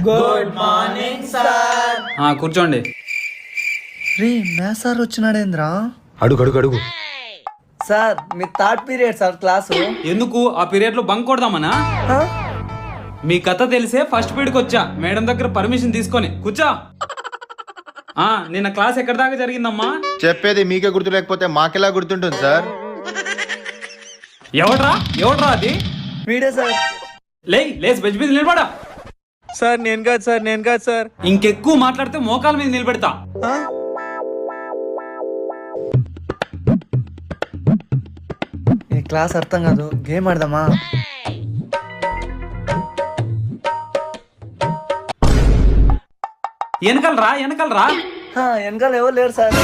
Good morning sir. కూర్చోండి. రే maths sir వచ్చినాడేంద్రా? అడుగు sir మీ third period sir class. ఎందుకు ఆ పీరియడ్ లో బంక్ కొడదామనా? మీ కథ తెలిసే ఫస్ట్ పీరియడ్కి వచ్చా మేడం దగ్గర పర్మిషన్ తీసుకొని. కూర్చో. నిన్న క్లాస్ ఎక్కడి దాకా జరిగిందమ్మా? చెప్పేది మీకే గుర్తు లేకపోతే మాకెలా గుర్తుంటుంది సార్? ఎవడ్రా అది? వీడే సార్. లేచి బెంచ్ మీద నిలబడా. సార్ నేను కాదు సార్. ఇంకెక్కువ మాట్లాడితే మోకాల మీద నిలబెడతా. ఈ క్లాస్ అర్థం కాదు, గేమ్ ఆడదామా? వెనకాలరా. వెనకాల ఎవరు లేరు సార్.